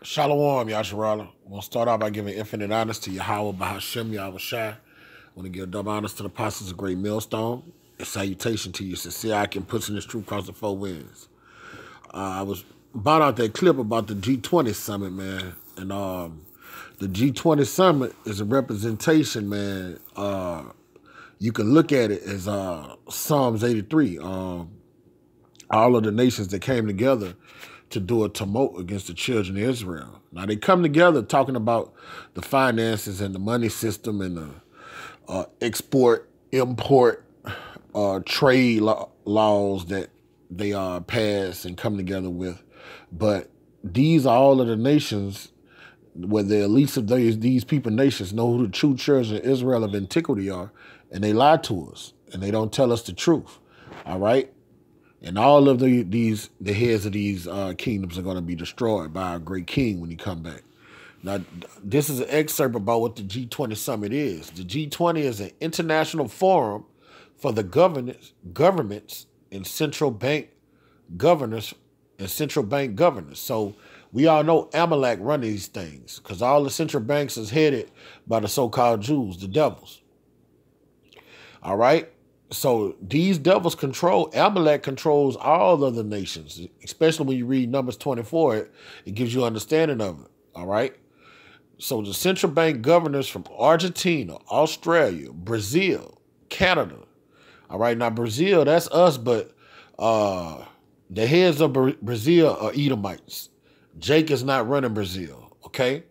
Shalom, Yasharala. We'll start out by giving infinite honors to Yahweh Bahashem Yahushai. I want to give double honors to the apostles of Great Millstone. And salutation to you, sincere I can pushing this truth across the four winds. I was brought out that clip about the G20 summit, man. And the G20 summit is a representation, man. You can look at it as Psalms 83. All of the nations that came together to do a tumult against the children of Israel. Now, they come together talking about the finances and the money system and the export, import, trade laws that they pass and come together with. But these are all of the nations where the elites of these people nations know who the true children of Israel of antiquity are, and they lie to us, and they don't tell us the truth, all right? And all of the heads of these kingdoms are going to be destroyed by our great king when he come back. Now, this is an excerpt about what the G20 summit is. The G20 is an international forum for the governments and central bank governors So we all know Amalek run these things because all the central banks is headed by the so-called Jews, the devils. All right? So these devils Amalek controls all other nations, especially when you read Numbers 24, it gives you understanding of it, all right? So the central bank governors from Argentina, Australia, Brazil, Canada, all right? Now Brazil, that's us, but the heads of Brazil are Edomites. Jake is not running Brazil, okay?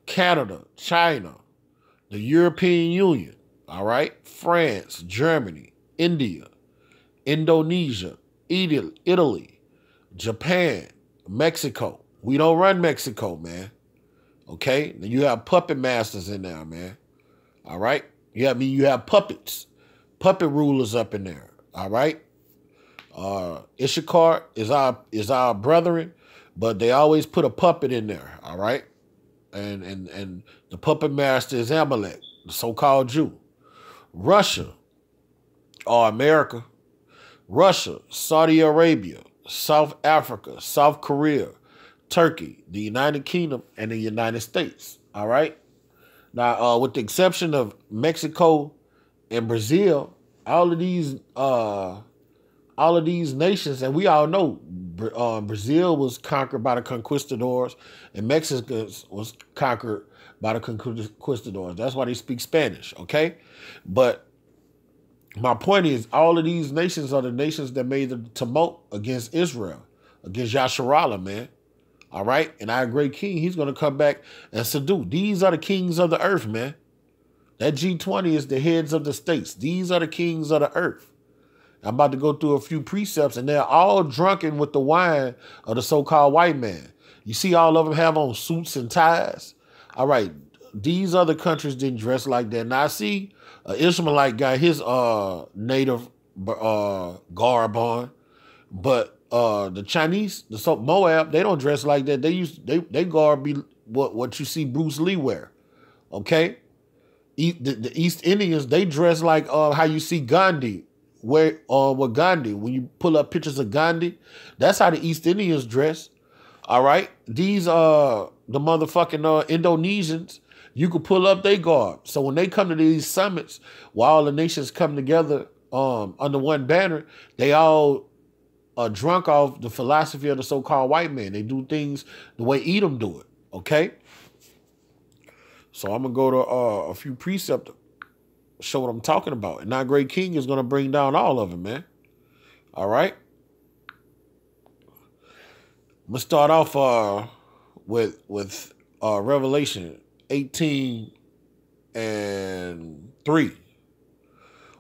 Canada, China, the European Union, all right? France, Germany, India, Indonesia, Italy, Japan, Mexico. We don't run Mexico, man. Okay? Then you have puppet masters in there, man. All right? You have puppets. Puppet rulers up in there. All right? Issachar is our brethren, but they always put a puppet in there, all right? And the puppet master is Amalek, the so-called Jew. Russia, or America, Russia, Saudi Arabia, South Africa, South Korea, Turkey, the United Kingdom, and the United States. All right. Now, with the exception of Mexico and Brazil, all of these nations, and we all know Brazil was conquered by the conquistadors, and Mexico was conquered by the conquistadors. That's why they speak Spanish. Okay, but my point is, all of these nations are the nations that made the tumult against Israel, against Yasharallah, man. All right? And our great king, he's going to come back and subdue. These are the kings of the earth, man. That G20 is the heads of the states. These are the kings of the earth. I'm about to go through a few precepts, and they're all drunken with the wine of the so-called white man. You see all of them have on suits and ties? All right. These other countries didn't dress like that. Now, I see an Ishmaelite got his native garb on, but the Chinese, Moab, they don't dress like that. They garb be what you see Bruce Lee wear. Okay, the East Indians, they dress like how you see Gandhi with Gandhi. When you pull up pictures of Gandhi, that's how the East Indians dress. All right, these the motherfucking Indonesians. You could pull up their garb. So when they come to these summits, while all the nations come together under one banner, they all are drunk off the philosophy of the so-called white man. They do things the way Edom do it, okay? So I'm going to go to a few precepts to show what I'm talking about. And our great king is going to bring down all of them, man. All right? I'm going to start off with Revelation 18 and 3.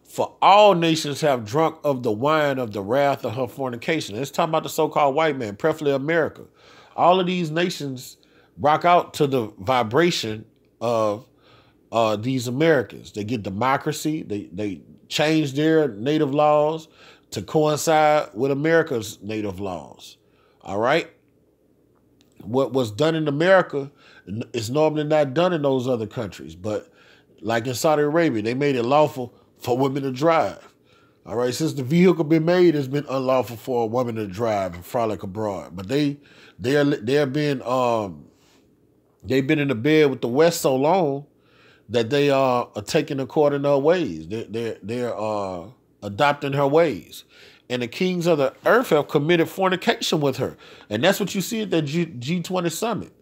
For all nations have drunk of the wine of the wrath of her fornication. It's talking about the so-called white man, preferably America. All of these nations rock out to the vibration of these Americans. They get democracy. They change their native laws to coincide with America's native laws. All right? What was done in America is normally not done in those other countries. But like in Saudi Arabia, they made it lawful for women to drive. All right, since the vehicle been made, it's been unlawful for a woman to drive and frolic abroad. But they're being They've been in the bed with the West so long that they are taking according to her ways. They're adopting her ways. And the kings of the earth have committed fornication with her. And that's what you see at the G20 summit.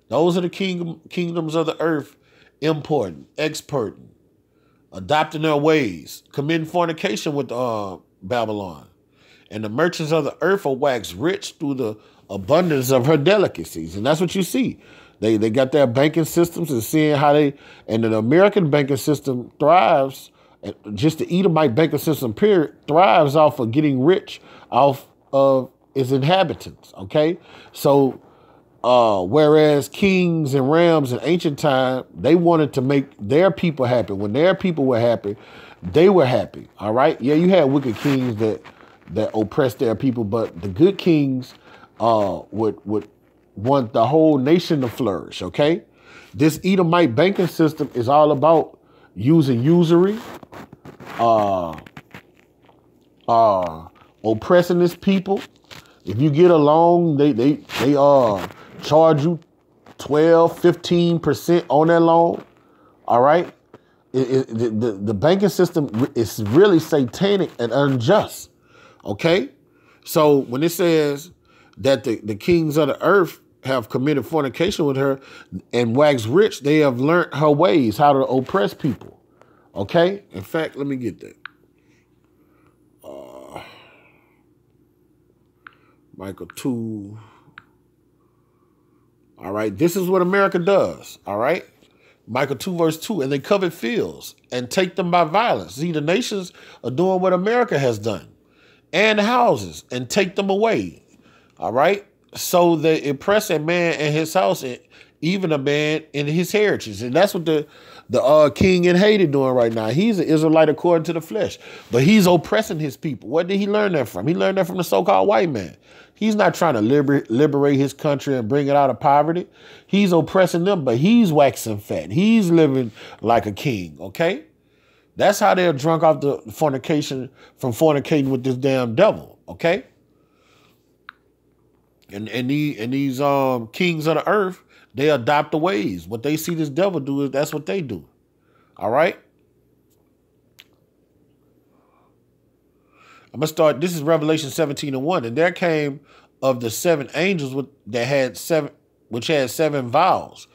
Those are the kingdoms of the earth importing, exporting, adopting their ways, committing fornication with Babylon. And the merchants of the earth are waxed rich through the abundance of her delicacies. And that's what you see. They got their banking systems and seeing how and the American banking system thrives, just the Edomite banking system period, thrives off of getting rich off of its inhabitants, okay? So whereas kings and realms in ancient time, they wanted to make their people happy. When their people were happy, they were happy, all right? Yeah, you had wicked kings that oppressed their people, but the good kings would want the whole nation to flourish, okay? This Edomite banking system is all about using usury, oppressing this people. If you get a loan, they charge you 12, 15% on that loan, all right? The banking system is really satanic and unjust, okay? So when it says that the kings of the earth have committed fornication with her and waxed rich, they have learned her ways, how to oppress people. Okay? In fact, let me get that. Michael 2. All right. This is what America does. All right. Michael 2 verse 2. And they covet fields and take them by violence. See, the nations are doing what America has done. And houses and take them away. All right. So they oppress a man in his house, and even a man in his heritage. And that's what the king in Haiti doing right now. He's an Israelite according to the flesh, but he's oppressing his people. Where did he learn that from? He learned that from the so-called white man. He's not trying to liberate his country and bring it out of poverty. He's oppressing them, but he's waxing fat. He's living like a king, okay? That's how they're drunk off the fornication from fornicating with this damn devil, okay? And these kings of the earth, they adopt the ways. What they see this devil do is that's what they do. All right? I'm going to start. This is Revelation 17:1. And there came of the 7 angels which had 7 vials,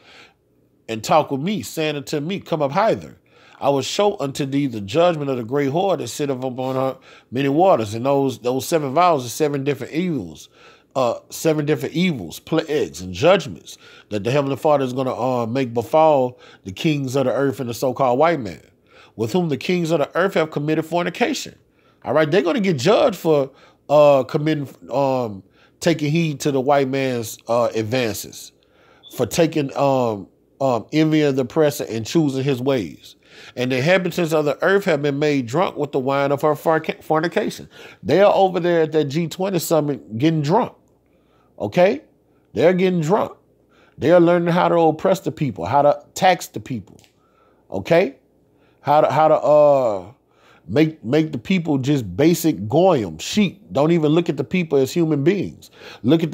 and talked with me, saying unto me, come up hither. I will show unto thee the judgment of the great whore that sitteth upon her many waters. And those 7 vials are 7 different evils. 7 different evils, plagues, and judgments that the Heavenly Father is going to make befall the kings of the earth and the so-called white man, with whom the kings of the earth have committed fornication. All right, they're going to get judged for taking heed to the white man's advances, for taking envy of the oppressor and choosing his ways. And the inhabitants of the earth have been made drunk with the wine of her fornication. They are over there at that G20 summit getting drunk. Okay? They're getting drunk. They are learning how to oppress the people, how to tax the people. Okay? How to make the people just basic goyim, sheep. Don't even look at the people as human beings. Look at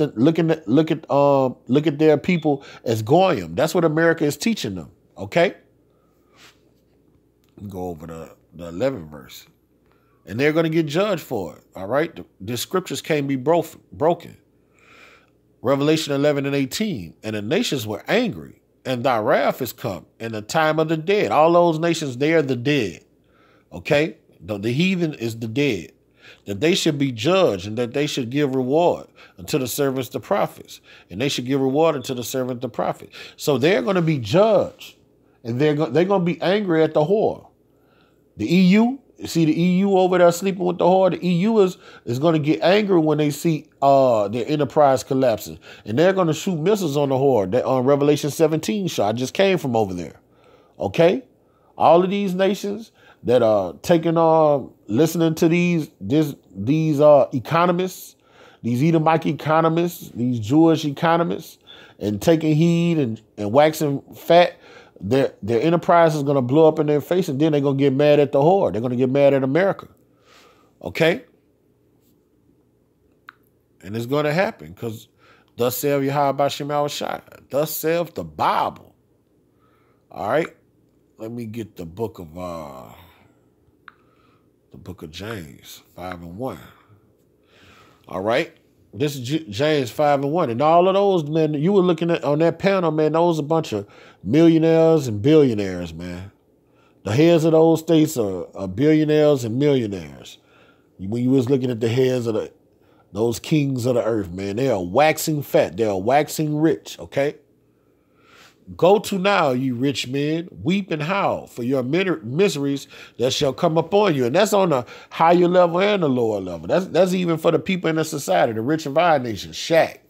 their people as goyim. That's what America is teaching them. Okay? Go over the 11th verse. And they're going to get judged for it. All right? The scriptures can't be broken. Revelation 11:18. And the nations were angry, and thy wrath is come, and the time of the dead. All those nations, they are the dead. Okay? The heathen is the dead. That they should be judged, and that they should give reward unto the servants, the prophets. And they should give reward unto the servant, the prophet. So they're going to be judged. And they're going to be angry at the whore. The EU, see the EU over there sleeping with the whore? The EU is going to get angry when they see their enterprise collapsing. And they're going to shoot missiles on the whore. That on Revelation 17 shot. I just came from over there. Okay? All of these nations that are listening to these economists, these Edomite economists, these Jewish economists, and taking heed and waxing fat, their enterprise is going to blow up in their face, and then they're going to get mad at the whore. They're going to get mad at America. Okay? And it's going to happen because Thus saith Yahweh Shem Shai. Thus saith the Bible. All right. Let me get the book of James 5:1. All right. This is James 5:1. And all of those, man, you were looking at on that panel, man, those a bunch of millionaires and billionaires, man. The heads of those states are billionaires and millionaires. When you was looking at the heads of those kings of the earth, man, they are waxing fat. They are waxing rich, okay? Go to now, you rich men, weep and howl for your miseries that shall come upon you. And that's on the higher level and the lower level. That's even for the people in the society, the rich and violent nation, Shaq,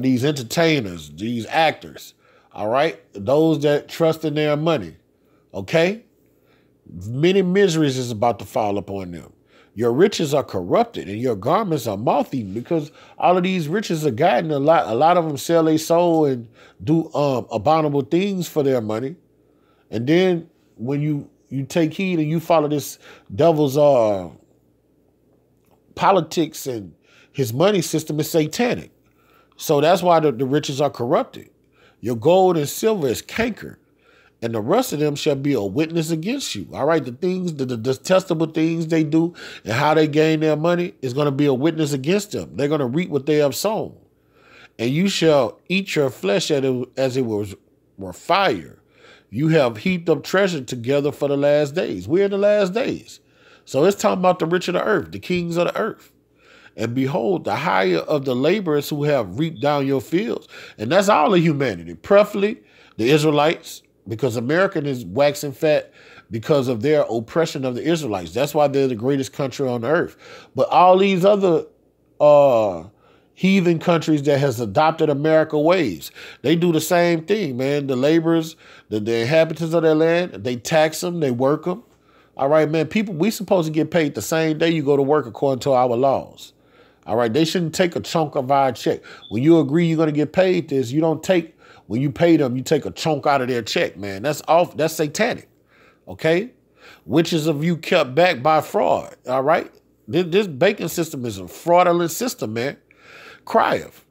these entertainers, these actors, all right? Those that trust in their money, okay? Many miseries is about to fall upon them. Your riches are corrupted and your garments are moth-eaten because all of these riches are guiding a lot. A lot of them sell their soul and do abominable things for their money. And then when you take heed and you follow this devil's politics and his money system is satanic. So that's why the riches are corrupted. Your gold and silver is cankered. And the rest of them shall be a witness against you. All right, the things, the detestable things they do and how they gain their money is going to be a witness against them. They're going to reap what they have sown. And you shall eat your flesh as it were fire. You have heaped up treasure together for the last days. We're in the last days. So it's talking about the rich of the earth, the kings of the earth. And behold, the hire of the laborers who have reaped down your fields. And that's all of humanity, preferably the Israelites, because America is waxing fat because of their oppression of the Israelites. That's why they're the greatest country on earth. But all these other heathen countries that has adopted America ways, they do the same thing, man. The laborers, the inhabitants of their land, they tax them, they work them. All right, man, people, we supposed to get paid the same day you go to work according to our laws. All right, they shouldn't take a chunk of our check. When you agree you're going to get paid this, you don't take, when you pay them, you take a chunk out of their check, man. That's satanic, okay? Witches of you kept back by fraud, all right? This banking system is a fraudulent system, man. Crieth.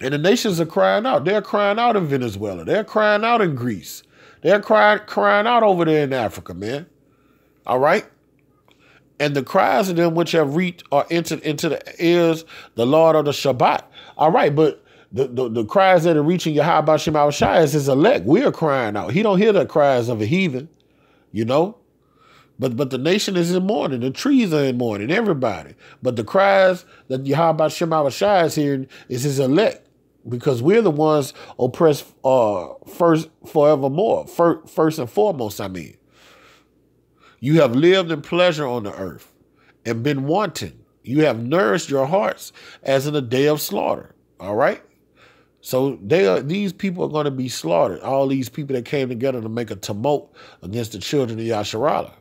And the nations are crying out. They're crying out in Venezuela. They're crying out in Greece. They're crying out over there in Africa, man. All right? And the cries of them which have reached or entered into the ears, the Lord of the Shabbat. All right, but the cries that are reaching Yahweh Shem Shai is his elect. We are crying out. He don't hear the cries of a heathen, you know? But the nation is in mourning. The trees are in mourning, everybody. But the cries that Yahweh Shem Shai is hearing is his elect, because we're the ones oppressed first forevermore. First and foremost, I mean. You have lived in pleasure on the earth and been wanton. You have nourished your hearts as in a day of slaughter. All right? So these people are going to be slaughtered. All these people that came together to make a tumult against the children of Yasharallah.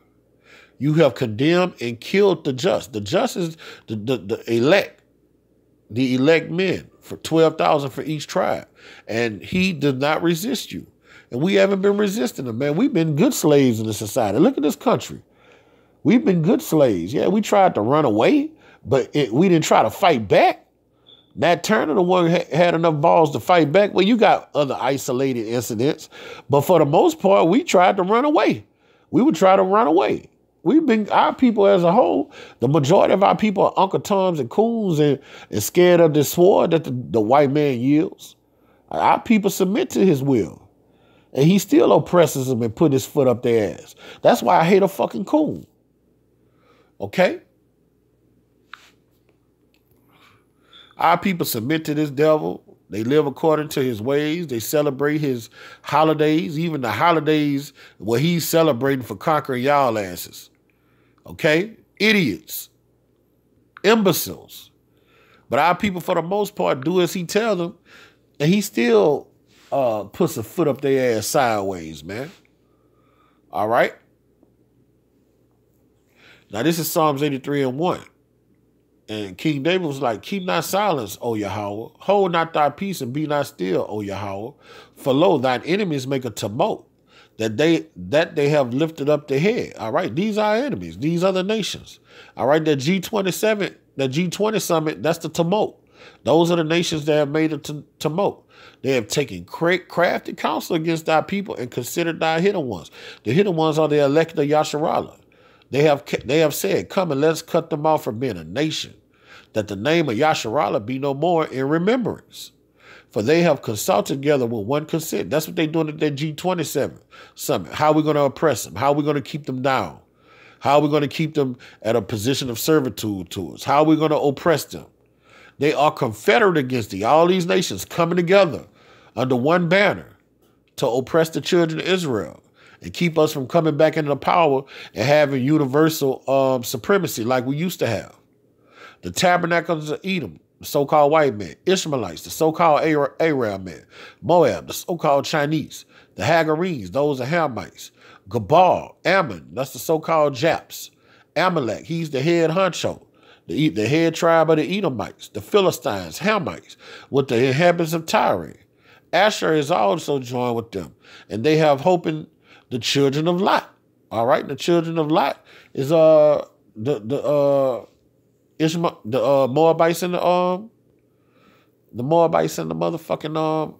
You have condemned and killed the just. The just is the elect. The elect men, for 12,000 for each tribe. And he did not resist you. And we haven't been resisting him, man. We've been good slaves in the society. Look at this country. We've been good slaves. Yeah, we tried to run away, but we didn't try to fight back. Nat Turner, the one who had enough balls to fight back. Well, you got other isolated incidents, but for the most part, we tried to run away. We would try to run away. Our people as a whole, the majority of our people are Uncle Toms and coons and scared of the sword that the white man yields. Our people submit to his will. And he still oppresses them and put his foot up their ass. That's why I hate a fucking coon. Okay? Our people submit to this devil. They live according to his ways. They celebrate his holidays, even the holidays where he's celebrating for conquering y'all asses. Okay? Idiots. Imbeciles. But our people, for the most part, do as he tells them. And he still puts a foot up their ass sideways, man. All right? Now, this is Psalms 83:1. And King David was like, keep not silence, O Yahweh. Hold not thy peace and be not still, O Yahweh. For lo, thine enemies make a tumult, that they have lifted up their head. All right? These are our enemies. These are the nations. All right? That G20 summit, that's the tumult. Those are the nations that have made it to Mo. They have taken crafty counsel against thy people and considered thy hidden ones. The hidden ones are the elect of Yasharallah. They have said, come and let's cut them off from being a nation, that the name of Yasharallah be no more in remembrance. For they have consulted together with one consent. That's what they're doing at their G20 summit. How are we going to oppress them? How are we going to keep them down? How are we going to keep them at a position of servitude to us? How are we going to oppress them? They are confederate against thee. All these nations coming together under one banner to oppress the children of Israel and keep us from coming back into power and having universal supremacy like we used to have. The tabernacles of Edom, the so-called white men, Ishmaelites, the so-called Arab men, Moab, the so-called Chinese, the Hagarenes, those are Hamites, Gabal, Ammon, that's the so-called Japs, Amalek, he's the head honcho, the head tribe of the Edomites, the Philistines, Hamites, with the inhabitants of Tyre. Asher is also joined with them, and they have hope in the children of Lot. All right, the children of Lot is the Moabites and the Moabites and the motherfucking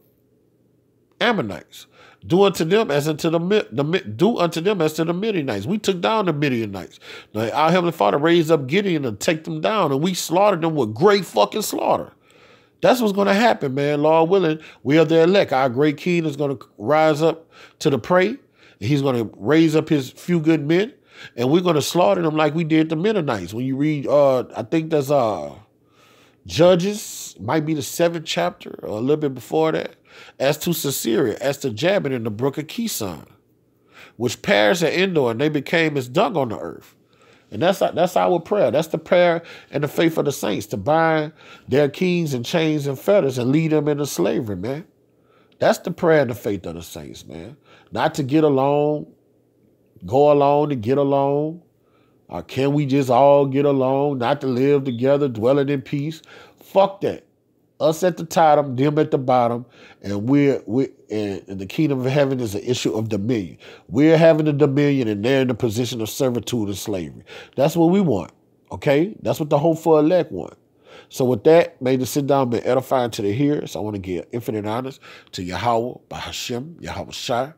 Ammonites. Do unto them as unto the Midianites. We took down the Midianites. Now, our Heavenly Father raised up Gideon to take them down, and we slaughtered them with great fucking slaughter. That's what's going to happen, man. Lord willing, we are the elect. Our great king is going to rise up to the prey, and he's going to raise up his few good men, and we're going to slaughter them like we did the Midianites. When you read, I think that's Judges, might be the 7th chapter or a little bit before that. As to Sisera, as to Jabin in the brook of Kison, which perished at Endor, and they became as dung on the earth. And that's our prayer. That's the prayer and the faith of the saints, to bind their kings in chains and fetters and lead them into slavery, man. That's the prayer and the faith of the saints, man. Not to get along, go along to get along. Or can we just all get along, not to live together, dwelling in peace? Fuck that. Us at the top, them at the bottom, and and the kingdom of heaven is an issue of dominion. We're having the dominion, and they're in the position of servitude and slavery. That's what we want, okay? That's what the hopeful elect want. So with that, may the sit down be edifying to the hearers. I want to give infinite honors to Yahweh, Bahashem, Yahweh Shai,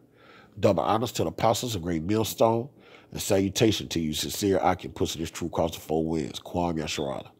double honors to the apostles, a great millstone, and salutation to you, sincere I can push this true across the 4 winds. Kwam Yasharallah.